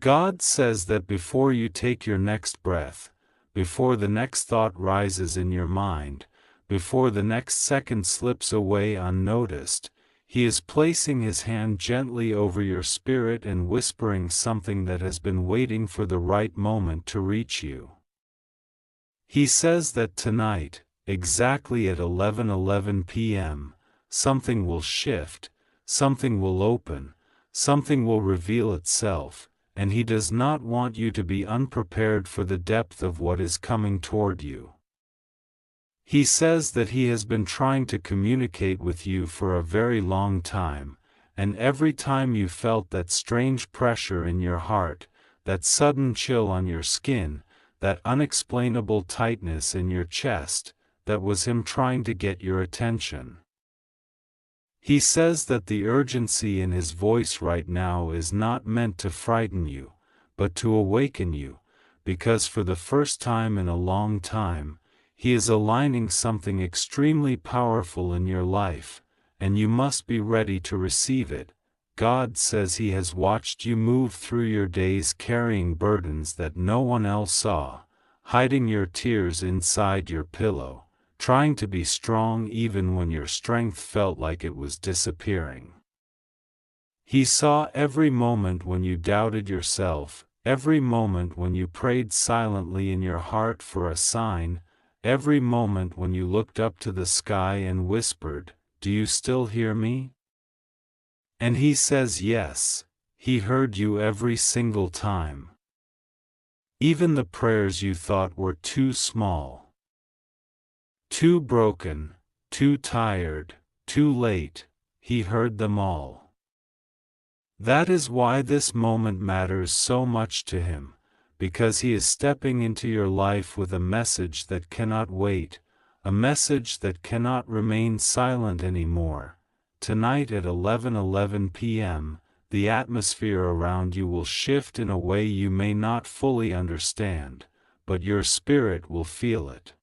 God says that before you take your next breath, before the next thought rises in your mind, before the next second slips away unnoticed, He is placing His hand gently over your spirit and whispering something that has been waiting for the right moment to reach you. He says that tonight, exactly at 11:11 p.m., something will shift, something will open, something will reveal itself, and He does not want you to be unprepared for the depth of what is coming toward you. He says that He has been trying to communicate with you for a very long time, and every time you felt that strange pressure in your heart, that sudden chill on your skin, that unexplainable tightness in your chest, that was Him trying to get your attention. He says that the urgency in His voice right now is not meant to frighten you, but to awaken you, because for the first time in a long time, He is aligning something extremely powerful in your life, and you must be ready to receive it. God says He has watched you move through your days carrying burdens that no one else saw, hiding your tears inside your pillow, trying to be strong even when your strength felt like it was disappearing. He saw every moment when you doubted yourself, every moment when you prayed silently in your heart for a sign, every moment when you looked up to the sky and whispered, "Do you still hear me?" And He says yes, He heard you every single time. Even the prayers you thought were too small, too broken, too tired, too late, He heard them all. That is why this moment matters so much to Him, because He is stepping into your life with a message that cannot wait, a message that cannot remain silent anymore. Tonight at 11:11 p.m., the atmosphere around you will shift in a way you may not fully understand, but your spirit will feel it.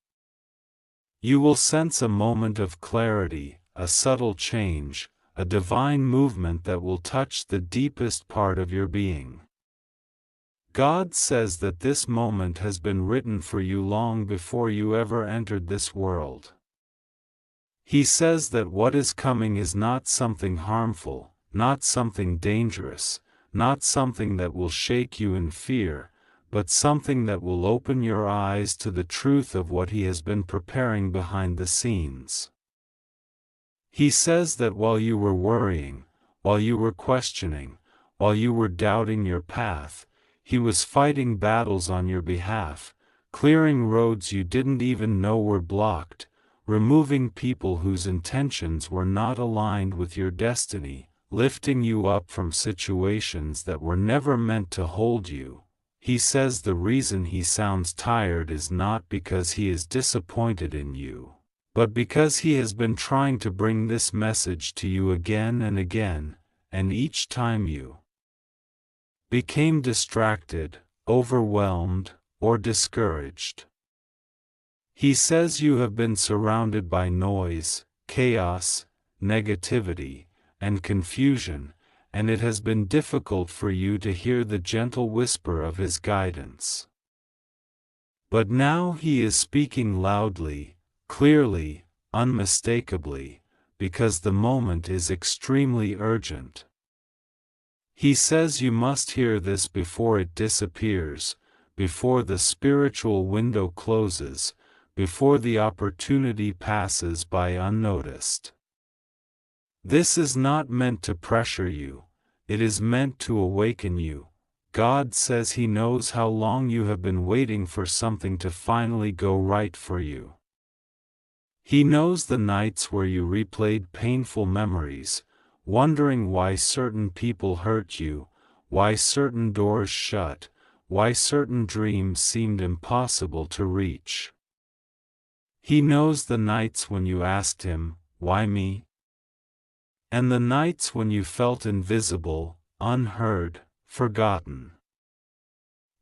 You will sense a moment of clarity, a subtle change, a divine movement that will touch the deepest part of your being. God says that this moment has been written for you long before you ever entered this world. He says that what is coming is not something harmful, not something dangerous, not something that will shake you in fear, but something that will open your eyes to the truth of what He has been preparing behind the scenes. He says that while you were worrying, while you were questioning, while you were doubting your path, He was fighting battles on your behalf, clearing roads you didn't even know were blocked, removing people whose intentions were not aligned with your destiny, lifting you up from situations that were never meant to hold you. He says the reason He sounds tired is not because He is disappointed in you, but because He has been trying to bring this message to you again and again, and each time you became distracted, overwhelmed, or discouraged. He says you have been surrounded by noise, chaos, negativity, and confusion, and it has been difficult for you to hear the gentle whisper of His guidance. But now He is speaking loudly, clearly, unmistakably, because the moment is extremely urgent. He says you must hear this before it disappears, before the spiritual window closes, before the opportunity passes by unnoticed. This is not meant to pressure you, it is meant to awaken you. God says He knows how long you have been waiting for something to finally go right for you. He knows the nights where you replayed painful memories, wondering why certain people hurt you, why certain doors shut, why certain dreams seemed impossible to reach. He knows the nights when you asked Him, "Why me?" And the nights when you felt invisible, unheard, forgotten.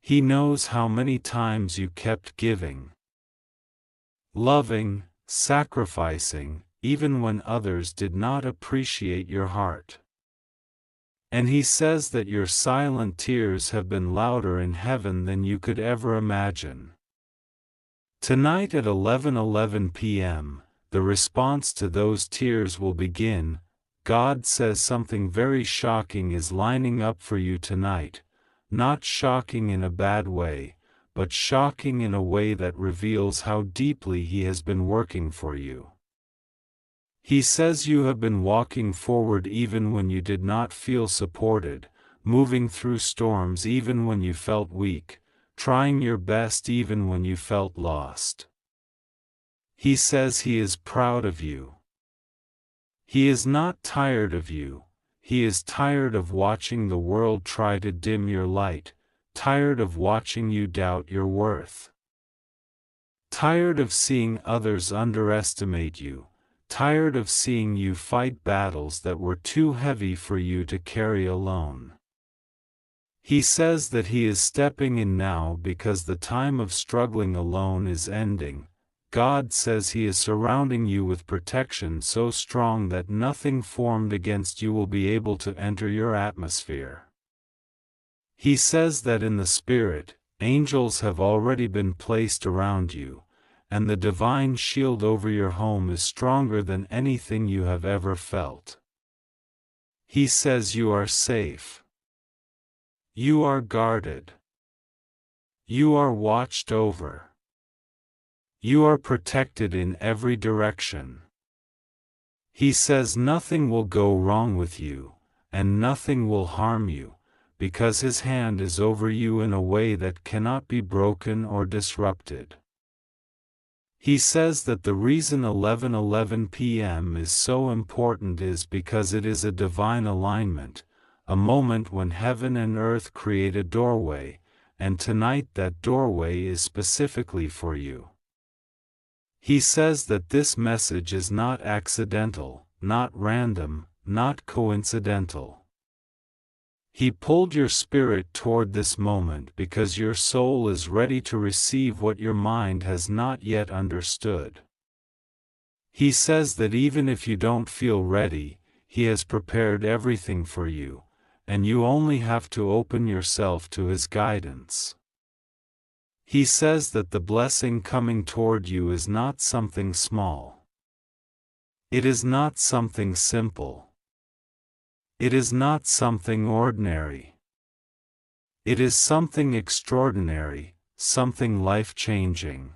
He knows how many times you kept giving, loving, sacrificing, even when others did not appreciate your heart. And he says that your silent tears have been louder in heaven than you could ever imagine. Tonight at 11:11 p.m., the response to those tears will begin. God says something very shocking is lining up for you tonight, not shocking in a bad way, but shocking in a way that reveals how deeply He has been working for you. He says you have been walking forward even when you did not feel supported, moving through storms even when you felt weak, trying your best even when you felt lost. He says He is proud of you. He is not tired of you. He is tired of watching the world try to dim your light, tired of watching you doubt your worth. Tired of seeing others underestimate you, tired of seeing you fight battles that were too heavy for you to carry alone. He says that He is stepping in now because the time of struggling alone is ending. God says He is surrounding you with protection so strong that nothing formed against you will be able to enter your atmosphere. He says that in the Spirit, angels have already been placed around you, and the divine shield over your home is stronger than anything you have ever felt. He says you are safe. You are guarded. You are watched over. You are protected in every direction. He says nothing will go wrong with you, and nothing will harm you, because His hand is over you in a way that cannot be broken or disrupted. He says that the reason 11:11 p.m. is so important is because it is a divine alignment, a moment when heaven and earth create a doorway, and tonight that doorway is specifically for you. He says that this message is not accidental, not random, not coincidental. He pulled your spirit toward this moment because your soul is ready to receive what your mind has not yet understood. He says that even if you don't feel ready, He has prepared everything for you, and you only have to open yourself to His guidance. He says that the blessing coming toward you is not something small. It is not something simple. It is not something ordinary. It is something extraordinary, something life-changing.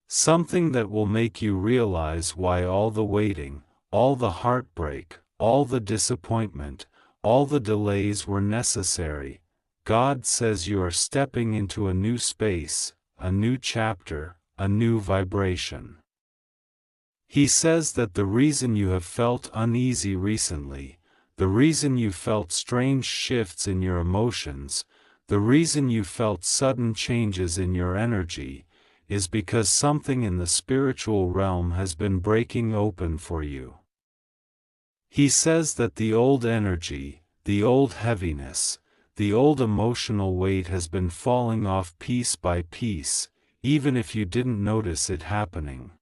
Something that will make you realize why all the waiting, all the heartbreak, all the disappointment, all the delays were necessary. God says you are stepping into a new space, a new chapter, a new vibration. He says that the reason you have felt uneasy recently, the reason you felt strange shifts in your emotions, the reason you felt sudden changes in your energy, is because something in the spiritual realm has been breaking open for you. He says that the old energy, the old heaviness, the old emotional weight has been falling off piece by piece, even if you didn't notice it happening.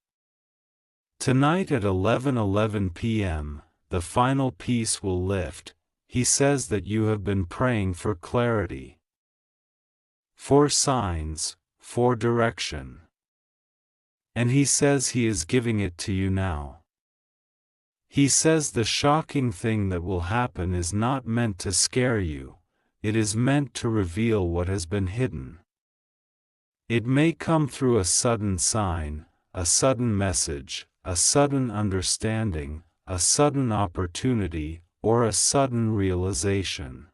Tonight at 11:11 p.m., the final piece will lift. He says that you have been praying for clarity, for signs, for direction. And He says He is giving it to you now. He says the shocking thing that will happen is not meant to scare you. It is meant to reveal what has been hidden. It may come through a sudden sign, a sudden message, a sudden understanding, a sudden opportunity, or a sudden realization.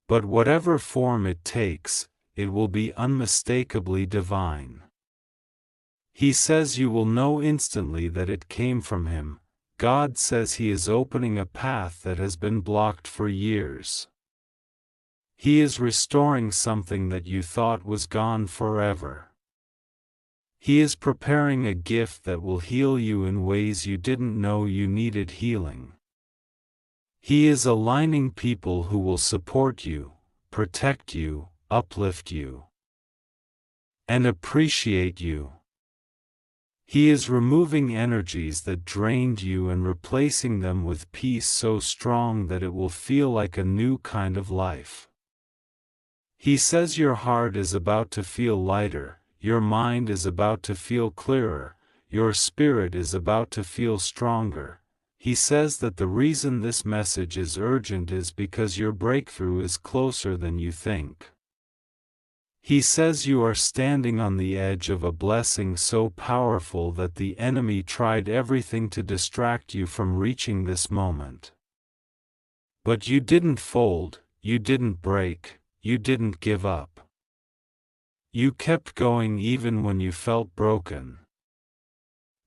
But whatever form it takes, it will be unmistakably divine. He says you will know instantly that it came from Him. God says He is opening a path that has been blocked for years. He is restoring something that you thought was gone forever. He is preparing a gift that will heal you in ways you didn't know you needed healing. He is aligning people who will support you, protect you, uplift you, and appreciate you. He is removing energies that drained you and replacing them with peace so strong that it will feel like a new kind of life. He says your heart is about to feel lighter, your mind is about to feel clearer, your spirit is about to feel stronger. He says that the reason this message is urgent is because your breakthrough is closer than you think. He says you are standing on the edge of a blessing so powerful that the enemy tried everything to distract you from reaching this moment. But you didn't fold, you didn't break, you didn't give up. You kept going even when you felt broken.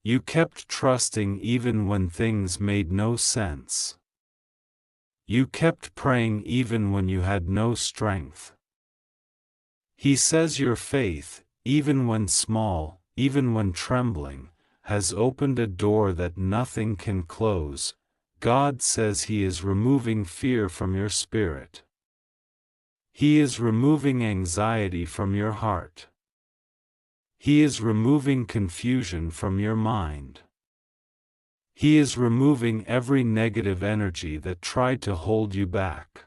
You kept trusting even when things made no sense. You kept praying even when you had no strength. He says your faith, even when small, even when trembling, has opened a door that nothing can close. God says He is removing fear from your spirit. He is removing anxiety from your heart. He is removing confusion from your mind. He is removing every negative energy that tried to hold you back.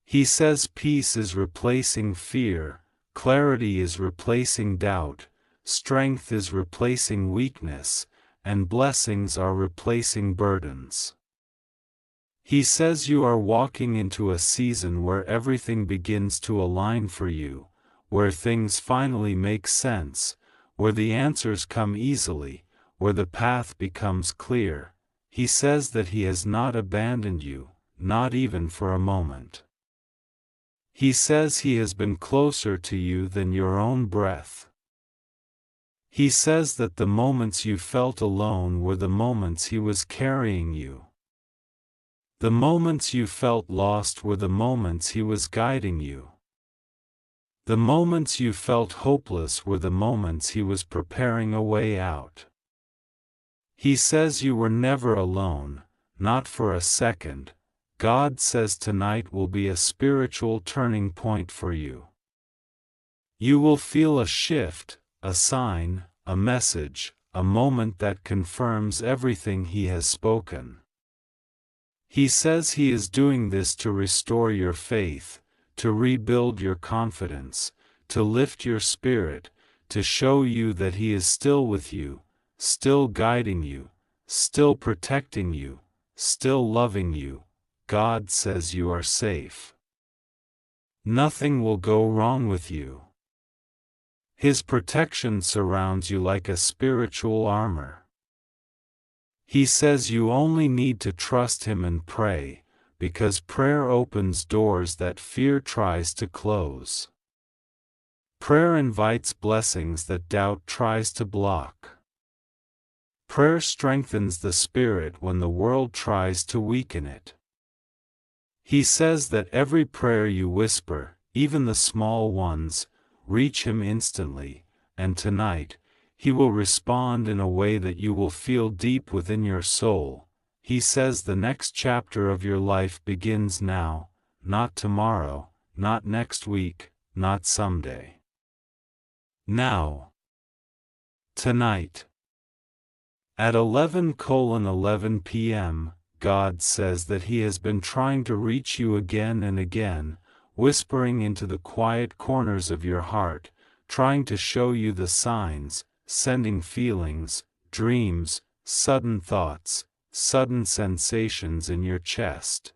He says peace is replacing fear, clarity is replacing doubt, strength is replacing weakness, and blessings are replacing burdens. He says you are walking into a season where everything begins to align for you, where things finally make sense, where the answers come easily, where the path becomes clear. He says that He has not abandoned you, not even for a moment. He says He has been closer to you than your own breath. He says that the moments you felt alone were the moments He was carrying you. The moments you felt lost were the moments He was guiding you. The moments you felt hopeless were the moments He was preparing a way out. He says you were never alone, not for a second. God says tonight will be a spiritual turning point for you. You will feel a shift, a sign, a message, a moment that confirms everything He has spoken. He says He is doing this to restore your faith, to rebuild your confidence, to lift your spirit, to show you that He is still with you, still guiding you, still protecting you, still loving you. God says you are safe. Nothing will go wrong with you. His protection surrounds you like a spiritual armor. He says you only need to trust Him and pray, because prayer opens doors that fear tries to close. Prayer invites blessings that doubt tries to block. Prayer strengthens the spirit when the world tries to weaken it. He says that every prayer you whisper, even the small ones, reach Him instantly, and tonight, He will respond in a way that you will feel deep within your soul. He says the next chapter of your life begins now, not tomorrow, not next week, not someday. Now. Tonight. At 11:11 p.m., God says that He has been trying to reach you again and again, whispering into the quiet corners of your heart, trying to show you the signs, sending feelings, dreams, sudden thoughts, sudden sensations in your chest.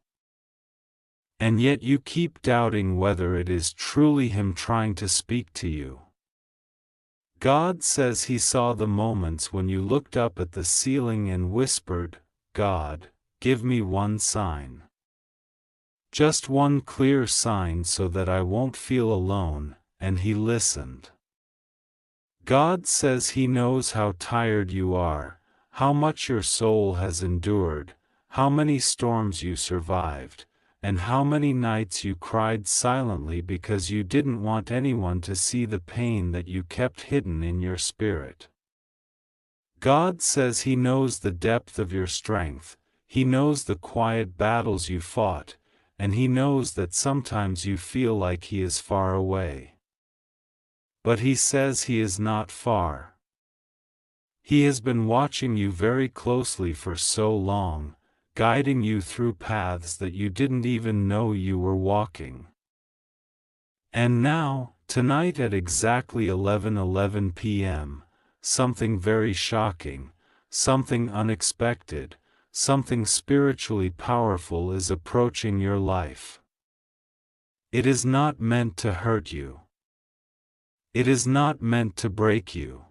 And yet you keep doubting whether it is truly Him trying to speak to you. God says He saw the moments when you looked up at the ceiling and whispered, "God, give me one sign. Just one clear sign so that I won't feel alone," and He listened. God says He knows how tired you are, how much your soul has endured, how many storms you survived, and how many nights you cried silently because you didn't want anyone to see the pain that you kept hidden in your spirit. God says He knows the depth of your strength, He knows the quiet battles you fought, and He knows that sometimes you feel like He is far away. But He says He is not far. He has been watching you very closely for so long, guiding you through paths that you didn't even know you were walking. And now, tonight at exactly 11:11 p.m., something very shocking, something unexpected, something spiritually powerful is approaching your life. It is not meant to hurt you. It is not meant to break you.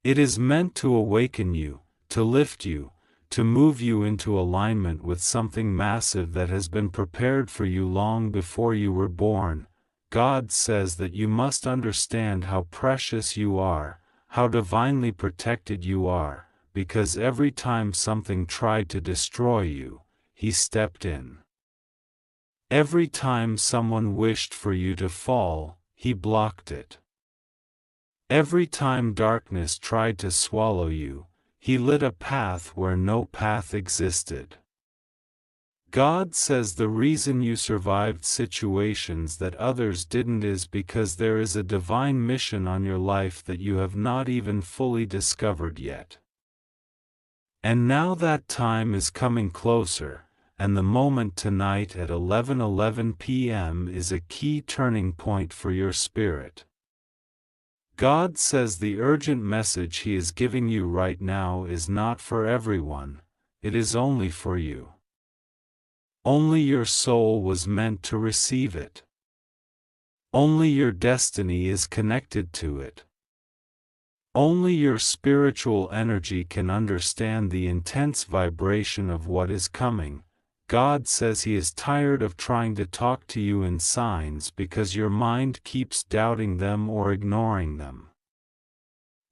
It is meant to awaken you, to lift you, to move you into alignment with something massive that has been prepared for you long before you were born. God says that you must understand how precious you are, how divinely protected you are, because every time something tried to destroy you, He stepped in. Every time someone wished for you to fall, He blocked it. Every time darkness tried to swallow you, He lit a path where no path existed. God says the reason you survived situations that others didn't is because there is a divine mission on your life that you have not even fully discovered yet. And now that time is coming closer, and the moment tonight at 11:11 p.m. is a key turning point for your spirit. God says the urgent message He is giving you right now is not for everyone, it is only for you. Only your soul was meant to receive it. Only your destiny is connected to it. Only your spiritual energy can understand the intense vibration of what is coming. God says He is tired of trying to talk to you in signs because your mind keeps doubting them or ignoring them.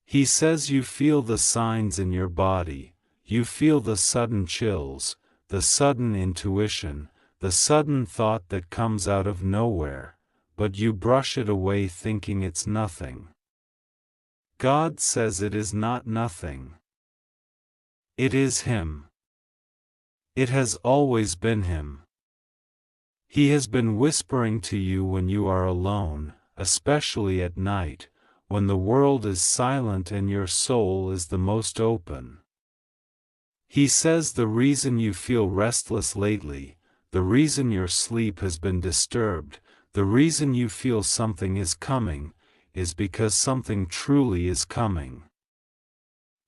He says you feel the signs in your body, you feel the sudden chills, the sudden intuition, the sudden thought that comes out of nowhere, but you brush it away thinking it's nothing. God says it is not nothing. It is Him. It has always been Him. He has been whispering to you when you are alone, especially at night, when the world is silent and your soul is the most open. He says the reason you feel restless lately, the reason your sleep has been disturbed, the reason you feel something is coming, is because something truly is coming.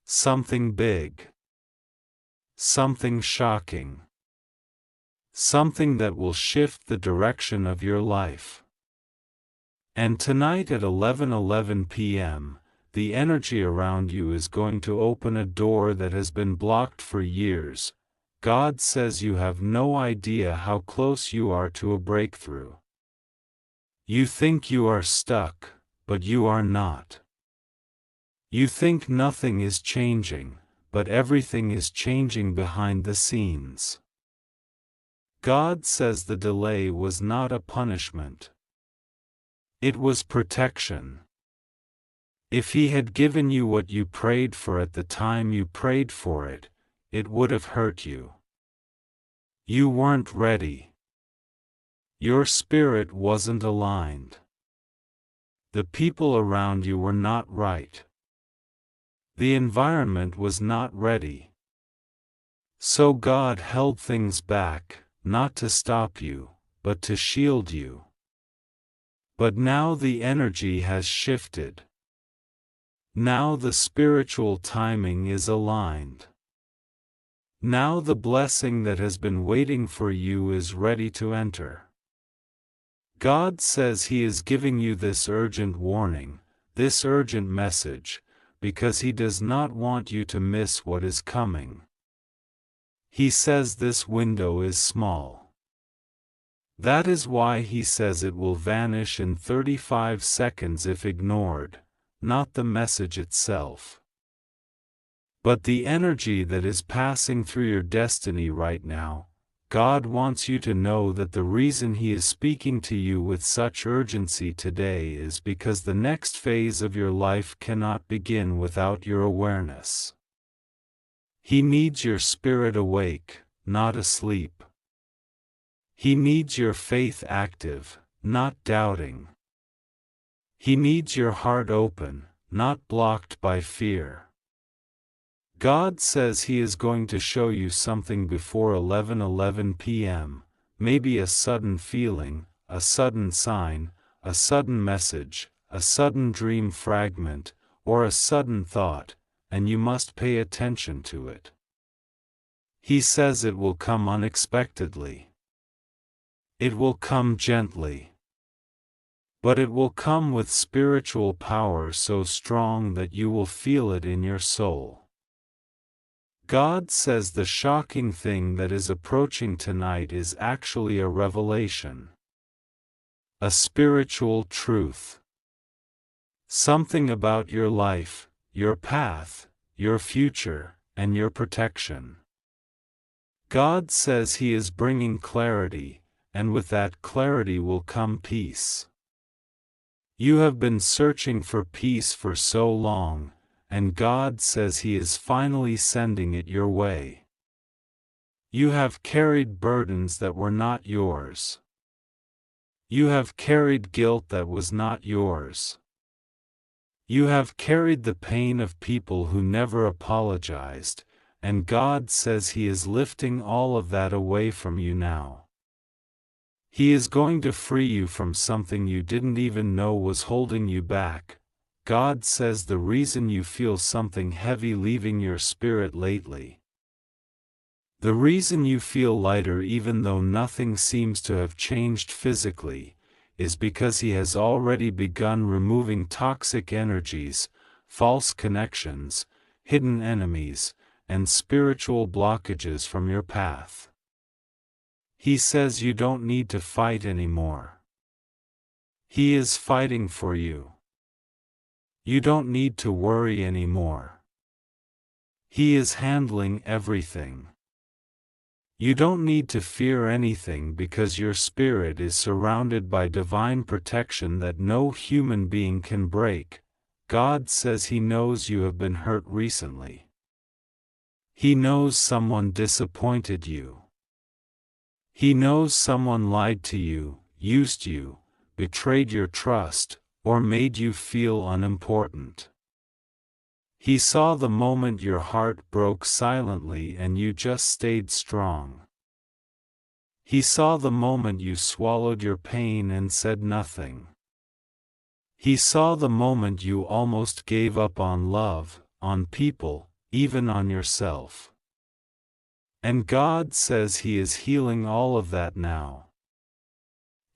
Something big. Something shocking. Something that will shift the direction of your life. And tonight at 11:11 p.m., the energy around you is going to open a door that has been blocked for years. God says you have no idea how close you are to a breakthrough. You think you are stuck, but you are not. You think nothing is changing, but everything is changing behind the scenes. God says the delay was not a punishment. It was protection. If He had given you what you prayed for at the time you prayed for it, it would have hurt you. You weren't ready. Your spirit wasn't aligned. The people around you were not right. The environment was not ready. So God held things back, not to stop you, but to shield you. But now the energy has shifted. Now the spiritual timing is aligned. Now the blessing that has been waiting for you is ready to enter. God says He is giving you this urgent warning, this urgent message, because He does not want you to miss what is coming. He says this window is small. That is why He says it will vanish in 35 seconds if ignored, not the message itself, but the energy that is passing through your destiny right now. God wants you to know that the reason He is speaking to you with such urgency today is because the next phase of your life cannot begin without your awareness. He needs your spirit awake, not asleep. He needs your faith active, not doubting. He needs your heart open, not blocked by fear. God says He is going to show you something before 11:11 p.m., maybe a sudden feeling, a sudden sign, a sudden message, a sudden dream fragment, or a sudden thought, and you must pay attention to it. He says it will come unexpectedly. It will come gently. But it will come with spiritual power so strong that you will feel it in your soul. God says the shocking thing that is approaching tonight is actually a revelation. A spiritual truth. Something about your life, your path, your future, and your protection. God says He is bringing clarity, and with that clarity will come peace. You have been searching for peace for so long, and God says He is finally sending it your way. You have carried burdens that were not yours. You have carried guilt that was not yours. You have carried the pain of people who never apologized, and God says He is lifting all of that away from you now. He is going to free you from something you didn't even know was holding you back. God says the reason you feel something heavy leaving your spirit lately, the reason you feel lighter even though nothing seems to have changed physically, is because He has already begun removing toxic energies, false connections, hidden enemies, and spiritual blockages from your path. He says you don't need to fight anymore. He is fighting for you. You don't need to worry anymore. He is handling everything. You don't need to fear anything because your spirit is surrounded by divine protection that no human being can break. God says He knows you have been hurt recently. He knows someone disappointed you. He knows someone lied to you, used you, betrayed your trust, or made you feel unimportant. He saw the moment your heart broke silently and you just stayed strong. He saw the moment you swallowed your pain and said nothing. He saw the moment you almost gave up on love, on people, even on yourself. And God says He is healing all of that now.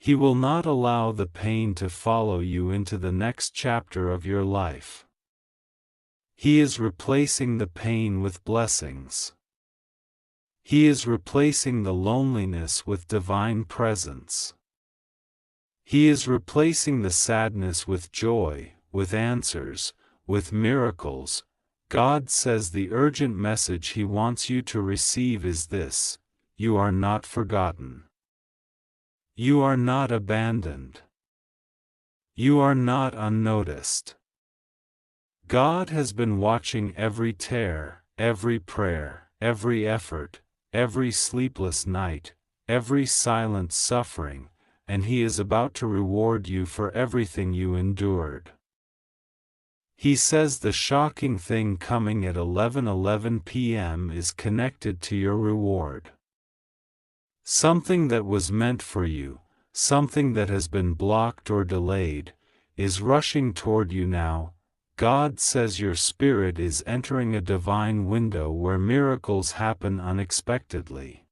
He will not allow the pain to follow you into the next chapter of your life. He is replacing the pain with blessings. He is replacing the loneliness with divine presence. He is replacing the sadness with joy, with answers, with miracles. God says the urgent message He wants you to receive is this: you are not forgotten. You are not abandoned. You are not unnoticed. God has been watching every tear, every prayer, every effort, every sleepless night, every silent suffering, and He is about to reward you for everything you endured. He says the shocking thing coming at 11:11 p.m. is connected to your reward. Something that was meant for you, something that has been blocked or delayed, is rushing toward you now. God says your spirit is entering a divine window where miracles happen unexpectedly.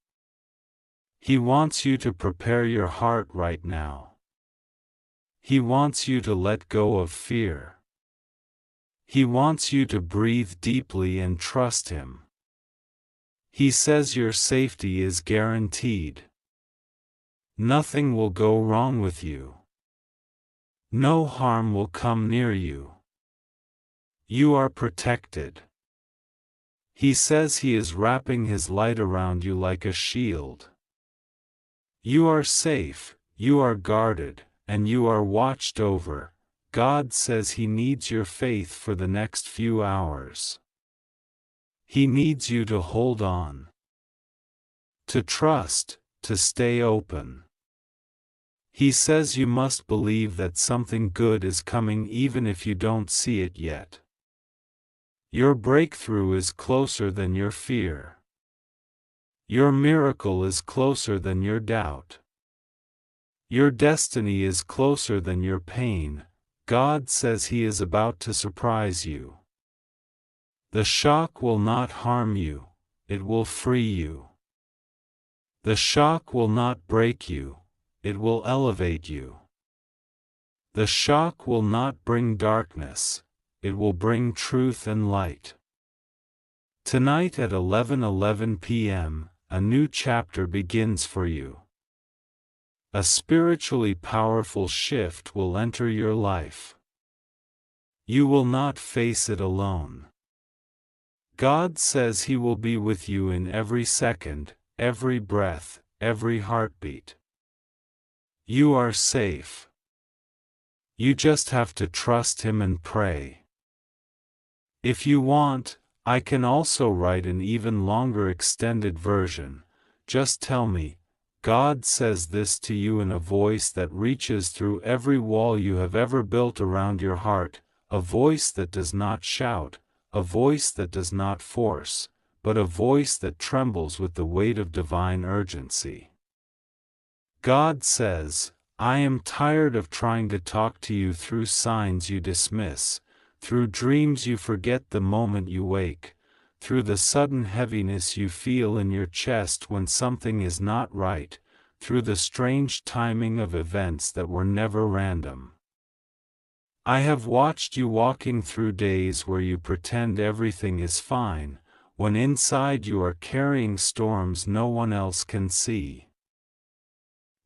He wants you to prepare your heart right now. He wants you to let go of fear. He wants you to breathe deeply and trust Him. He says your safety is guaranteed. Nothing will go wrong with you. No harm will come near you. You are protected. He says He is wrapping His light around you like a shield. You are safe, you are guarded, and you are watched over. God says He needs your faith for the next few hours. He needs you to hold on, to trust, to stay open. He says you must believe that something good is coming even if you don't see it yet. Your breakthrough is closer than your fear. Your miracle is closer than your doubt. Your destiny is closer than your pain. God says He is about to surprise you. The shock will not harm you, it will free you. The shock will not break you, it will elevate you. The shock will not bring darkness, it will bring truth and light. Tonight at 11:11 p.m., a new chapter begins for you. A spiritually powerful shift will enter your life. You will not face it alone. God says He will be with you in every second, every breath, every heartbeat. You are safe. You just have to trust Him and pray. If you want, I can also write an even longer extended version. Just tell me, God says this to you in a voice that reaches through every wall you have ever built around your heart, a voice that does not shout, a voice that does not force, but a voice that trembles with the weight of divine urgency. God says, I am tired of trying to talk to you through signs you dismiss, through dreams you forget the moment you wake, through the sudden heaviness you feel in your chest when something is not right, through the strange timing of events that were never random. I have watched you walking through days where you pretend everything is fine, when inside you are carrying storms no one else can see.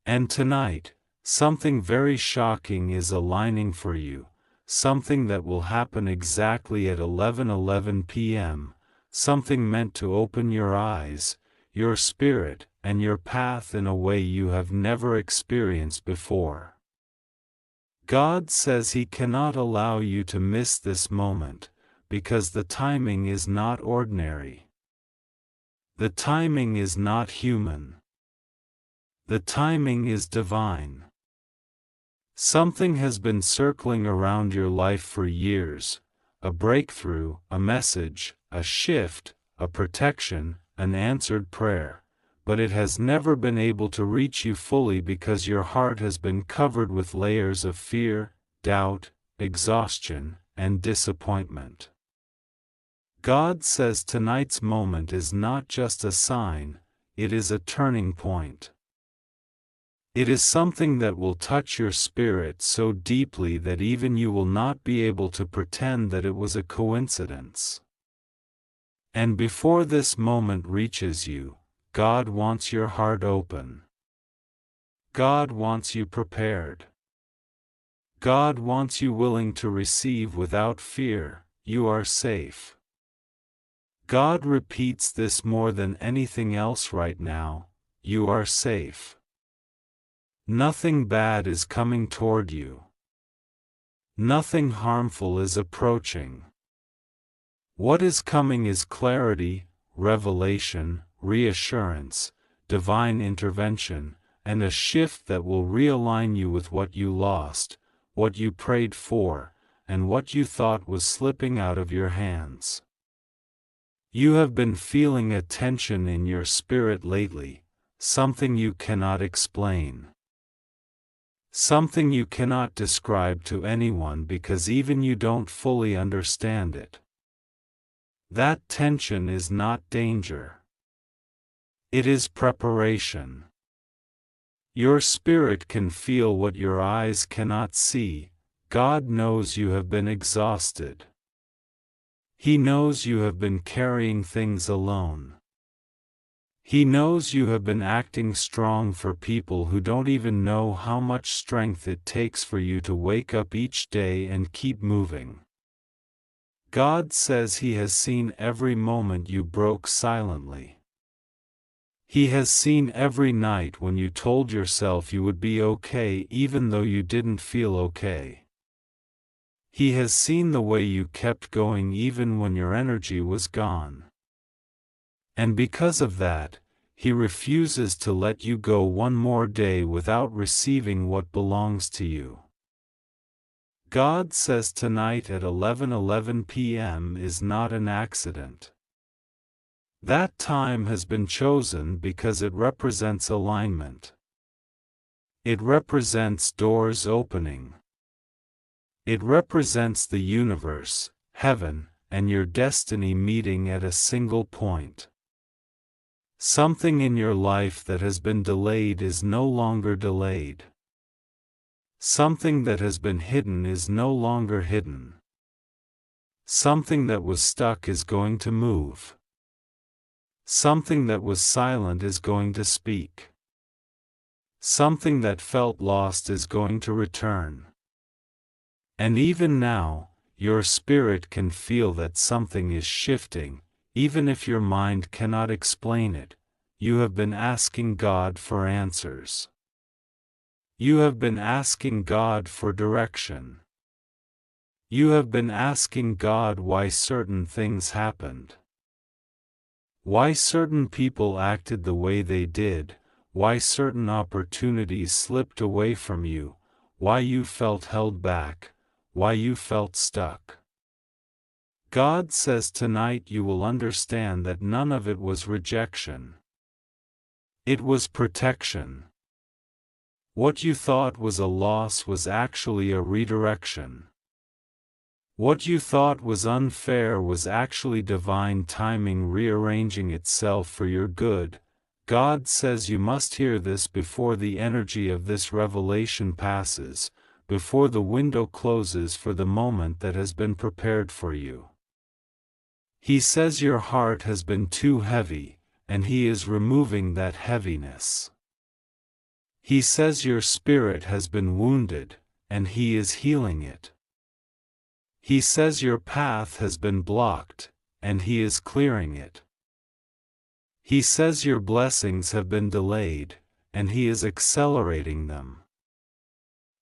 And tonight, something very shocking is aligning for you, something that will happen exactly at 11:11 p.m., something meant to open your eyes, your spirit, and your path in a way you have never experienced before. God says He cannot allow you to miss this moment, because the timing is not ordinary. The timing is not human. The timing is divine. Something has been circling around your life for years, a breakthrough, a message, a shift, a protection, an answered prayer, but it has never been able to reach you fully because your heart has been covered with layers of fear, doubt, exhaustion, and disappointment. God says tonight's moment is not just a sign, it is a turning point. It is something that will touch your spirit so deeply that even you will not be able to pretend that it was a coincidence. And before this moment reaches you, God wants your heart open. God wants you prepared. God wants you willing to receive without fear. You are safe. God repeats this more than anything else right now. You are safe. Nothing bad is coming toward you. Nothing harmful is approaching. What is coming is clarity, revelation, reassurance, divine intervention, and a shift that will realign you with what you lost, what you prayed for, and what you thought was slipping out of your hands. You have been feeling a tension in your spirit lately, something you cannot explain. Something you cannot describe to anyone because even you don't fully understand it. That tension is not danger. It is preparation. Your spirit can feel what your eyes cannot see. God knows you have been exhausted. He knows you have been carrying things alone. He knows you have been acting strong for people who don't even know how much strength it takes for you to wake up each day and keep moving. God says He has seen every moment you broke silently. He has seen every night when you told yourself you would be okay even though you didn't feel okay. He has seen the way you kept going even when your energy was gone. And because of that, He refuses to let you go one more day without receiving what belongs to you. God says tonight at 11:11 p.m. is not an accident. That time has been chosen because it represents alignment. It represents doors opening. It represents the universe, heaven, and your destiny meeting at a single point. Something in your life that has been delayed is no longer delayed. Something that has been hidden is no longer hidden. Something that was stuck is going to move. Something that was silent is going to speak. Something that felt lost is going to return. And even now, your spirit can feel that something is shifting, even if your mind cannot explain it. You have been asking God for answers. You have been asking God for direction. You have been asking God why certain things happened. Why certain people acted the way they did, why certain opportunities slipped away from you, why you felt held back, why you felt stuck. God says tonight you will understand that none of it was rejection. It was protection. What you thought was a loss was actually a redirection. What you thought was unfair was actually divine timing rearranging itself for your good. God says you must hear this before the energy of this revelation passes, before the window closes for the moment that has been prepared for you. He says your heart has been too heavy, and He is removing that heaviness. He says your spirit has been wounded, and He is healing it. He says your path has been blocked, and He is clearing it. He says your blessings have been delayed, and He is accelerating them.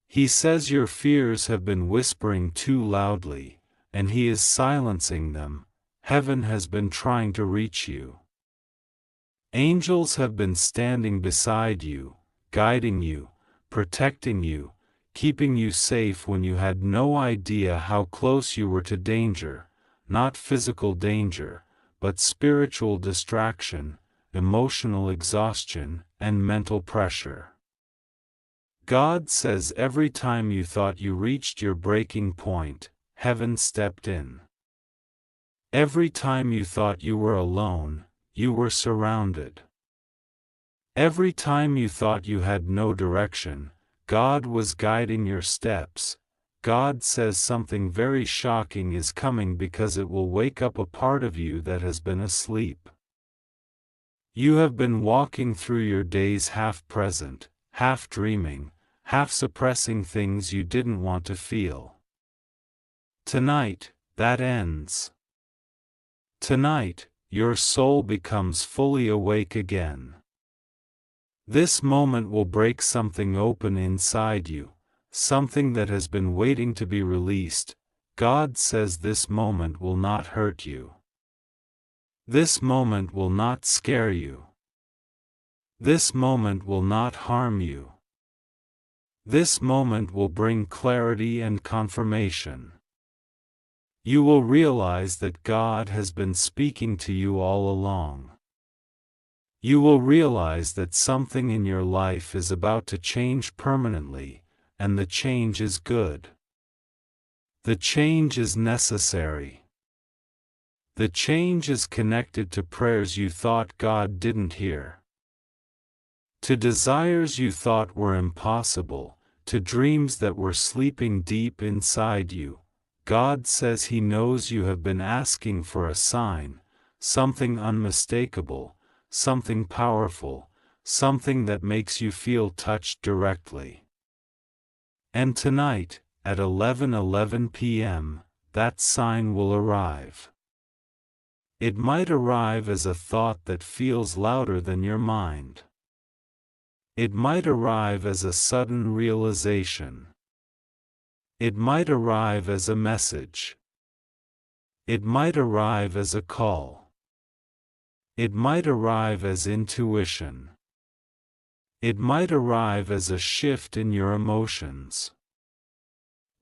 He says your fears have been whispering too loudly, and He is silencing them. Heaven has been trying to reach you. Angels have been standing beside you, guiding you, protecting you, keeping you safe when you had no idea how close you were to danger, not physical danger, but spiritual distraction, emotional exhaustion, and mental pressure. God says every time you thought you reached your breaking point, Heaven stepped in. Every time you thought you were alone, you were surrounded. Every time you thought you had no direction, God was guiding your steps. God says something very shocking is coming because it will wake up a part of you that has been asleep. You have been walking through your days half present, half dreaming, half suppressing things you didn't want to feel. Tonight, that ends. Tonight, your soul becomes fully awake again. This moment will break something open inside you, something that has been waiting to be released. God says this moment will not hurt you. This moment will not scare you. This moment will not harm you. This moment will bring clarity and confirmation. You will realize that God has been speaking to you all along. You will realize that something in your life is about to change permanently, and the change is good. The change is necessary. The change is connected to prayers you thought God didn't hear, to desires you thought were impossible, to dreams that were sleeping deep inside you. God says He knows you have been asking for a sign, something unmistakable, something powerful, something that makes you feel touched directly. And tonight, at 11:11 p.m., that sign will arrive. It might arrive as a thought that feels louder than your mind. It might arrive as a sudden realization. It might arrive as a message. It might arrive as a call. It might arrive as intuition. It might arrive as a shift in your emotions.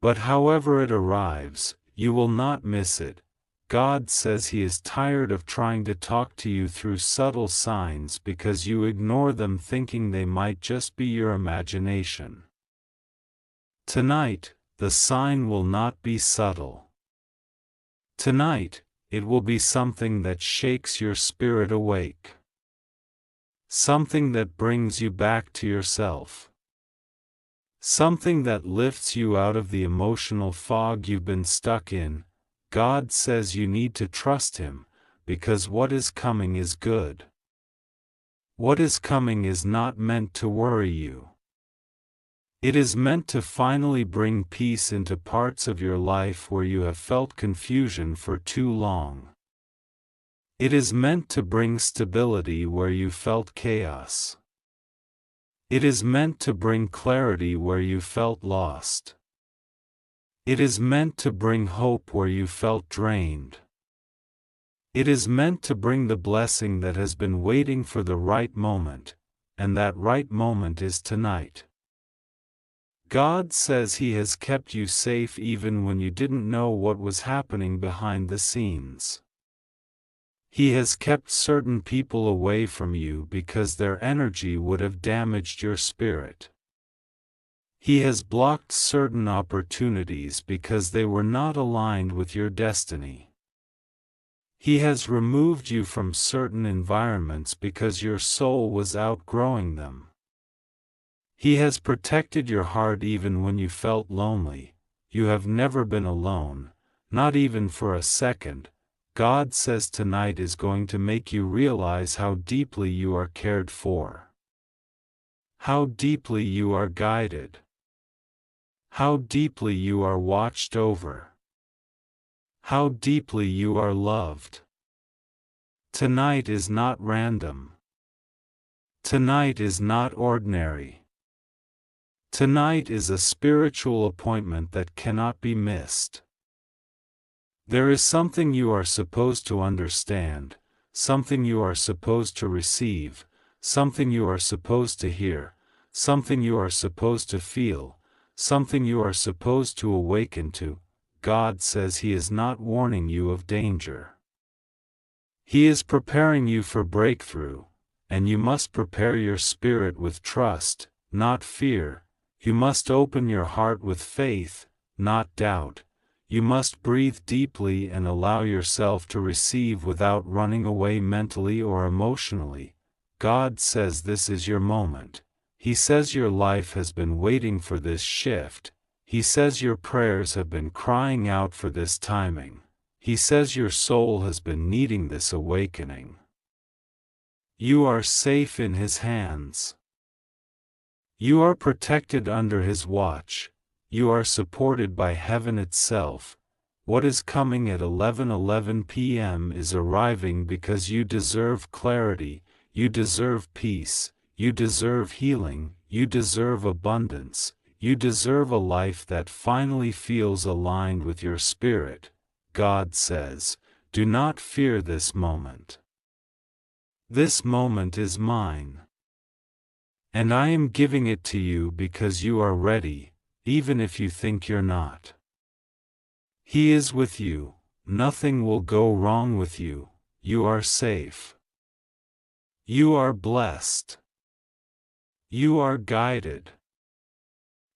But however it arrives, you will not miss it. God says He is tired of trying to talk to you through subtle signs because you ignore them thinking they might just be your imagination. Tonight, the sign will not be subtle. Tonight, it will be something that shakes your spirit awake. Something that brings you back to yourself. Something that lifts you out of the emotional fog you've been stuck in. God says you need to trust Him, because what is coming is good. What is coming is not meant to worry you. It is meant to finally bring peace into parts of your life where you have felt confusion for too long. It is meant to bring stability where you felt chaos. It is meant to bring clarity where you felt lost. It is meant to bring hope where you felt drained. It is meant to bring the blessing that has been waiting for the right moment, and that right moment is tonight. God says He has kept you safe even when you didn't know what was happening behind the scenes. He has kept certain people away from you because their energy would have damaged your spirit. He has blocked certain opportunities because they were not aligned with your destiny. He has removed you from certain environments because your soul was outgrowing them. He has protected your heart even when you felt lonely. You have never been alone, not even for a second. God says tonight is going to make you realize how deeply you are cared for. How deeply you are guided. How deeply you are watched over. How deeply you are loved. Tonight is not random. Tonight is not ordinary. Tonight is a spiritual appointment that cannot be missed. There is something you are supposed to understand, something you are supposed to receive, something you are supposed to hear, something you are supposed to feel, something you are supposed to awaken to. God says He is not warning you of danger. He is preparing you for breakthrough, and you must prepare your spirit with trust, not fear. You must open your heart with faith, not doubt. You must breathe deeply and allow yourself to receive without running away mentally or emotionally. God says this is your moment. He says your life has been waiting for this shift. He says your prayers have been crying out for this timing. He says your soul has been needing this awakening. You are safe in His hands. You are protected under His watch. You are supported by heaven itself. What is coming at 11:11 p.m. is arriving because you deserve clarity, you deserve peace, you deserve healing, you deserve abundance, you deserve a life that finally feels aligned with your spirit. God says, do not fear this moment. This moment is mine. And I am giving it to you because you are ready, even if you think you're not. He is with you, nothing will go wrong with you, you are safe. You are blessed. You are guided.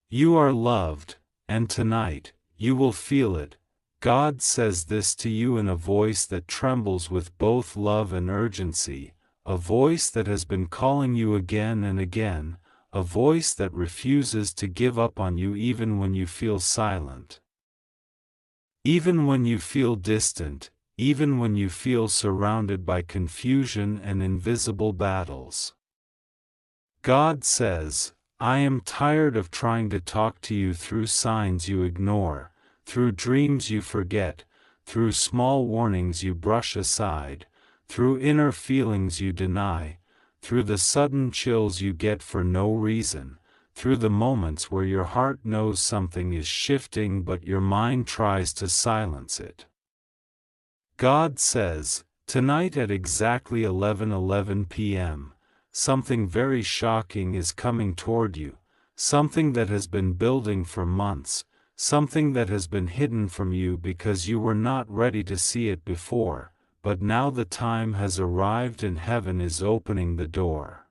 You are loved, and tonight, you will feel it. God says this to you in a voice that trembles with both love and urgency, a voice that has been calling you again and again, a voice that refuses to give up on you even when you feel silent. Even when you feel distant, even when you feel surrounded by confusion and invisible battles. God says, I am tired of trying to talk to you through signs you ignore, through dreams you forget, through small warnings you brush aside, through inner feelings you deny, through the sudden chills you get for no reason, through the moments where your heart knows something is shifting but your mind tries to silence it. God says, tonight at exactly 11:11 p.m., something very shocking is coming toward you, something that has been building for months, something that has been hidden from you because you were not ready to see it before, but now the time has arrived and heaven is opening the door.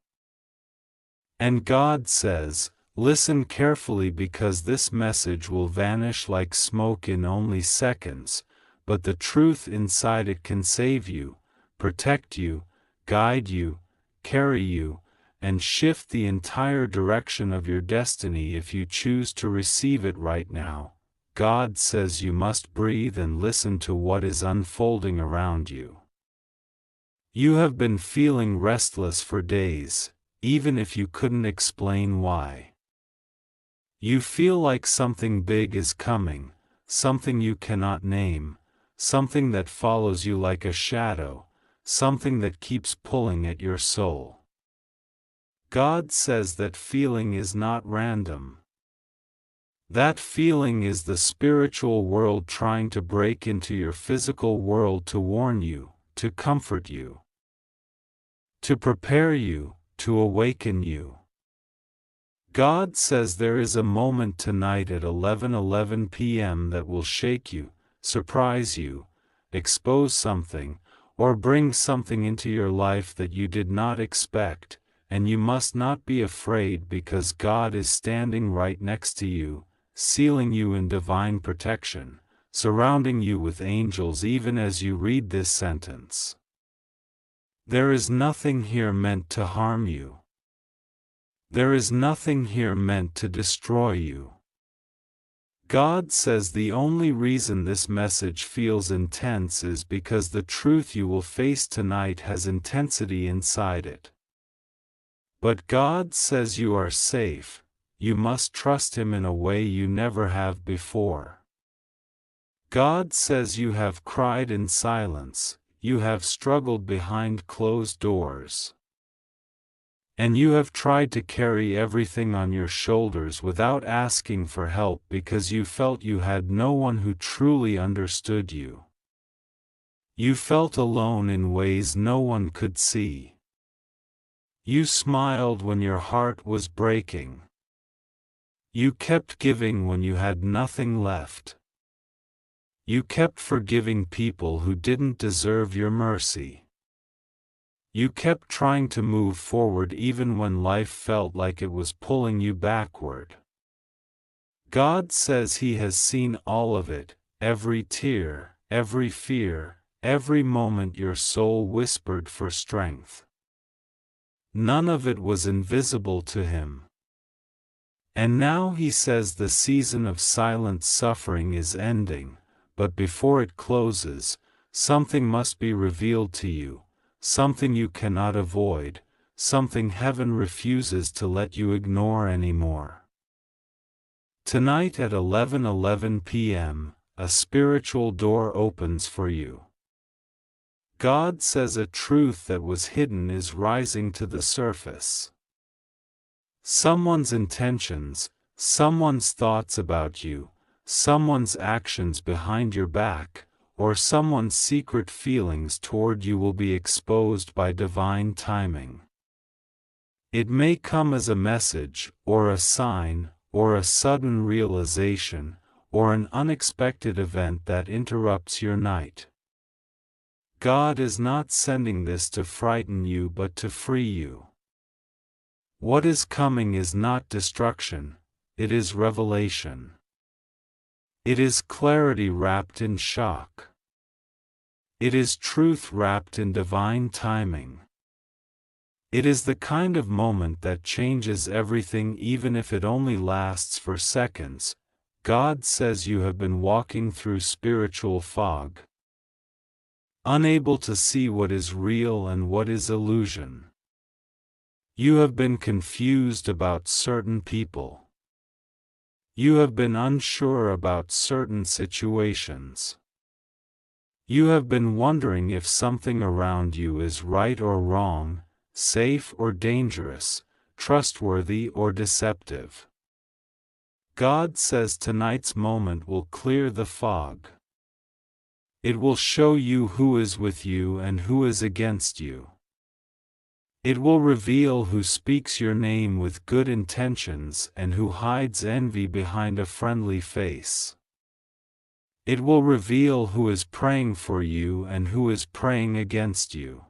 And God says, listen carefully because this message will vanish like smoke in only seconds, but the truth inside it can save you, protect you, guide you, carry you, and shift the entire direction of your destiny if you choose to receive it right now. God says you must breathe and listen to what is unfolding around you. You have been feeling restless for days, even if you couldn't explain why. You feel like something big is coming, something you cannot name, something that follows you like a shadow, something that keeps pulling at your soul. God says that feeling is not random. That feeling is the spiritual world trying to break into your physical world to warn you, to comfort you, to prepare you, to awaken you. God says there is a moment tonight at 11:11 p.m. that will shake you, surprise you, expose something, or bring something into your life that you did not expect, and you must not be afraid because God is standing right next to you, sealing you in divine protection, surrounding you with angels even as you read this sentence. There is nothing here meant to harm you. There is nothing here meant to destroy you. God says the only reason this message feels intense is because the truth you will face tonight has intensity inside it. But God says you are safe, you must trust Him in a way you never have before. God says you have cried in silence, you have struggled behind closed doors. And you have tried to carry everything on your shoulders without asking for help because you felt you had no one who truly understood you. You felt alone in ways no one could see. You smiled when your heart was breaking. You kept giving when you had nothing left. You kept forgiving people who didn't deserve your mercy. You kept trying to move forward even when life felt like it was pulling you backward. God says He has seen all of it, every tear, every fear, every moment your soul whispered for strength. None of it was invisible to Him. And now He says the season of silent suffering is ending, but before it closes, something must be revealed to you. Something you cannot avoid, something heaven refuses to let you ignore anymore. Tonight at 11:11 p.m., a spiritual door opens for you. God says a truth that was hidden is rising to the surface. Someone's intentions, someone's thoughts about you, someone's actions behind your back, or someone's secret feelings toward you will be exposed by divine timing. It may come as a message, or a sign, or a sudden realization, or an unexpected event that interrupts your night. God is not sending this to frighten you but to free you. What is coming is not destruction, it is revelation. It is clarity wrapped in shock. It is truth wrapped in divine timing. It is the kind of moment that changes everything even if it only lasts for seconds. God says you have been walking through spiritual fog, unable to see what is real and what is illusion. You have been confused about certain people. You have been unsure about certain situations. You have been wondering if something around you is right or wrong, safe or dangerous, trustworthy or deceptive. God says tonight's moment will clear the fog. It will show you who is with you and who is against you. It will reveal who speaks your name with good intentions and who hides envy behind a friendly face. It will reveal who is praying for you and who is praying against you.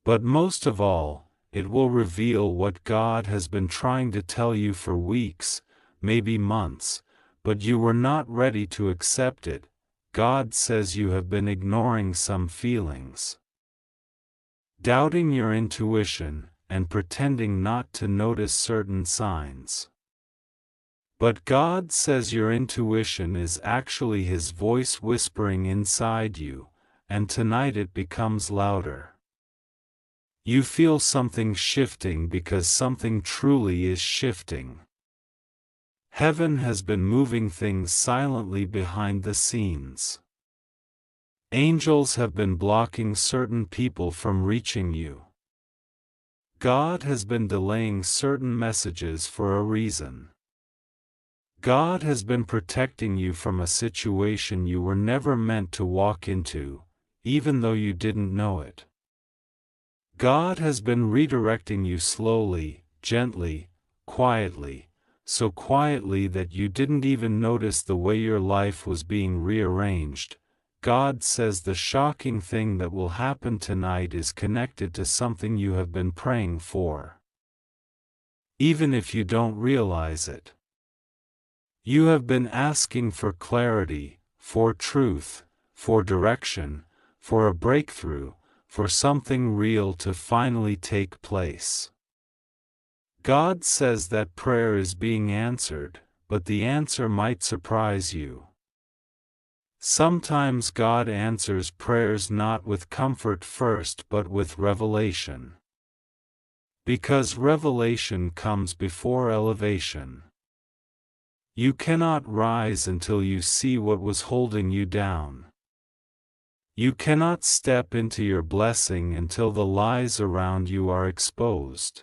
But most of all, it will reveal what God has been trying to tell you for weeks, maybe months, but you were not ready to accept it. God says you have been ignoring some feelings, doubting your intuition, and pretending not to notice certain signs. But God says your intuition is actually His voice whispering inside you, and tonight it becomes louder. You feel something shifting because something truly is shifting. Heaven has been moving things silently behind the scenes. Angels have been blocking certain people from reaching you. God has been delaying certain messages for a reason. God has been protecting you from a situation you were never meant to walk into, even though you didn't know it. God has been redirecting you slowly, gently, quietly, so quietly that you didn't even notice the way your life was being rearranged. God says the shocking thing that will happen tonight is connected to something you have been praying for, even if you don't realize it. You have been asking for clarity, for truth, for direction, for a breakthrough, for something real to finally take place. God says that prayer is being answered, but the answer might surprise you. Sometimes God answers prayers not with comfort first but with revelation. Because revelation comes before elevation. You cannot rise until you see what was holding you down. You cannot step into your blessing until the lies around you are exposed.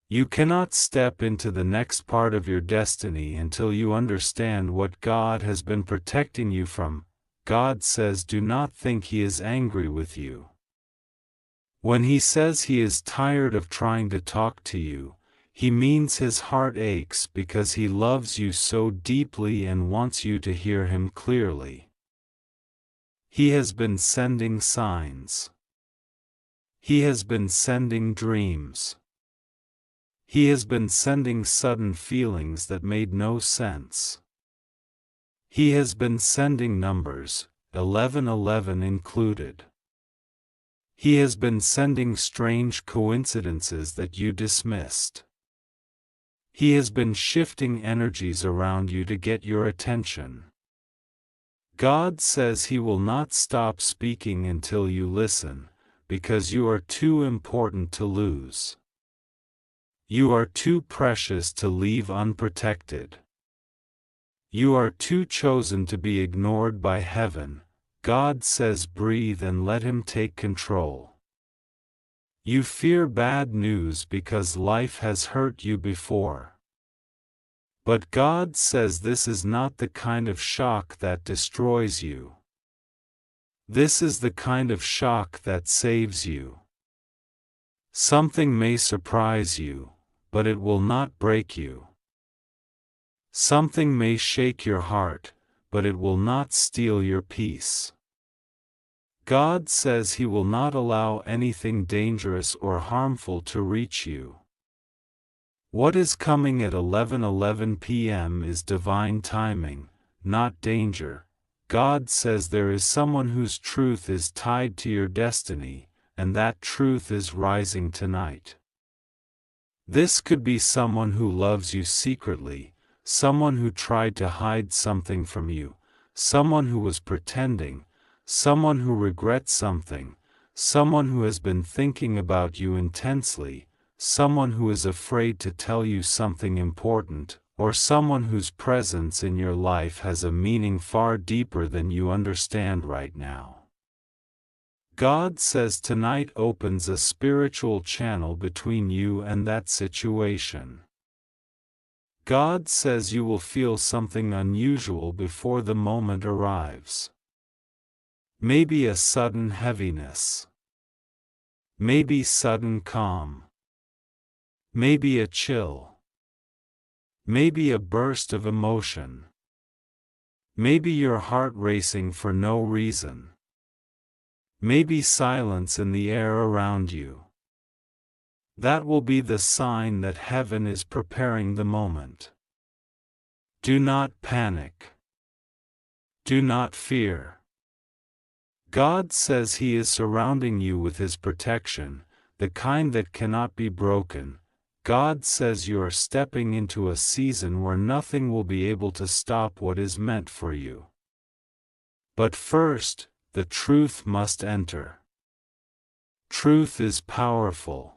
You cannot step into the next part of your destiny until you understand what God has been protecting you from. God says do not think He is angry with you. When He says He is tired of trying to talk to you, He means His heart aches because He loves you so deeply and wants you to hear Him clearly. He has been sending signs. He has been sending dreams. He has been sending sudden feelings that made no sense. He has been sending numbers, 1111 included. He has been sending strange coincidences that you dismissed. He has been shifting energies around you to get your attention. God says He will not stop speaking until you listen, because you are too important to lose. You are too precious to leave unprotected. You are too chosen to be ignored by heaven. God says breathe and let Him take control. You fear bad news because life has hurt you before. But God says this is not the kind of shock that destroys you. This is the kind of shock that saves you. Something may surprise you, but it will not break you. Something may shake your heart, but it will not steal your peace. God says He will not allow anything dangerous or harmful to reach you. What is coming at 11:11 p.m. is divine timing, not danger. God says there is someone whose truth is tied to your destiny, and that truth is rising tonight. This could be someone who loves you secretly, someone who tried to hide something from you, someone who was pretending, someone who regrets something, someone who has been thinking about you intensely, someone who is afraid to tell you something important, or someone whose presence in your life has a meaning far deeper than you understand right now. God says tonight opens a spiritual channel between you and that situation. God says you will feel something unusual before the moment arrives. Maybe a sudden heaviness. maybe sudden calm, maybe a chill, maybe a burst of emotion, maybe your heart racing for no reason, maybe silence in the air around you. That will be the sign that heaven is preparing the moment. Do not panic. Do not fear. God says He is surrounding you with His protection, the kind that cannot be broken. God says you are stepping into a season where nothing will be able to stop what is meant for you. But first, the truth must enter. Truth is powerful.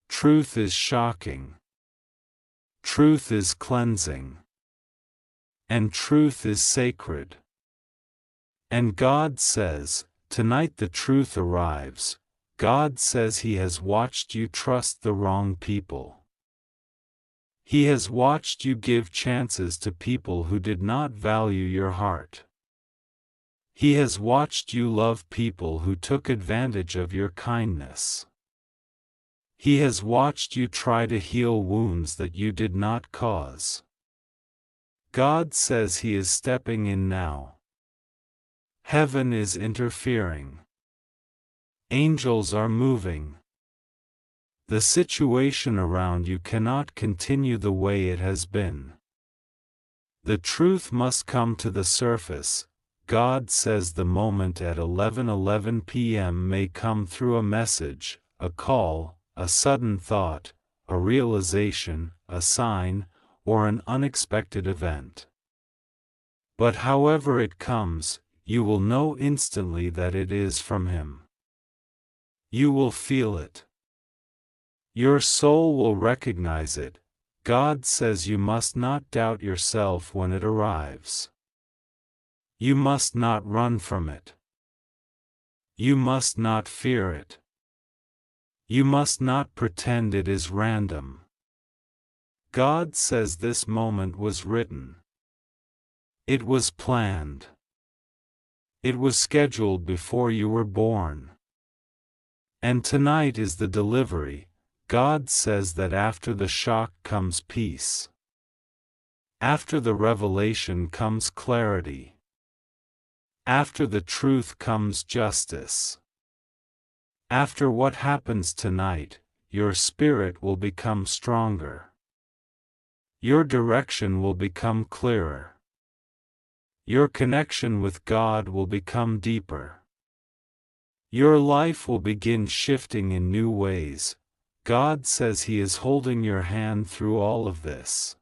Truth is shocking. Truth is cleansing. And truth is sacred. And God says, tonight the truth arrives. God says He has watched you trust the wrong people. He has watched you give chances to people who did not value your heart. He has watched you love people who took advantage of your kindness. He has watched you try to heal wounds that you did not cause. God says He is stepping in now. Heaven is interfering. Angels are moving. The situation around you cannot continue the way it has been. The truth must come to the surface. God says the moment at 11:11 p.m. may come through a message, a call, a sudden thought, a realization, a sign, or an unexpected event. But however it comes, you will know instantly that it is from Him. You will feel it. Your soul will recognize it. God says you must not doubt yourself when it arrives. You must not run from it. You must not fear it. You must not pretend it is random. God says this moment was written. It was planned. It was scheduled before you were born. And tonight is the delivery. God says that after the shock comes peace. After the revelation comes clarity. After the truth comes justice. After what happens tonight, your spirit will become stronger. Your direction will become clearer. Your connection with God will become deeper. Your life will begin shifting in new ways. God says He is holding your hand through all of this.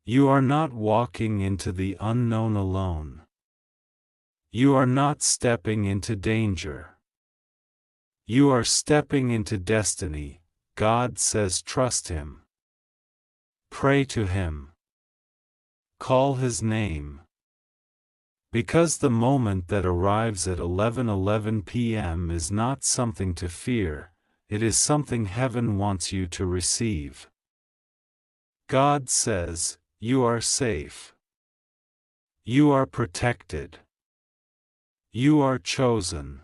You are not walking into the unknown alone. You are not stepping into danger. You are stepping into destiny. God says trust Him. Pray to Him. Call His name. Because the moment that arrives at 11:11 p.m. is not something to fear, it is something heaven wants you to receive. God says, you are safe. You are protected. You are chosen.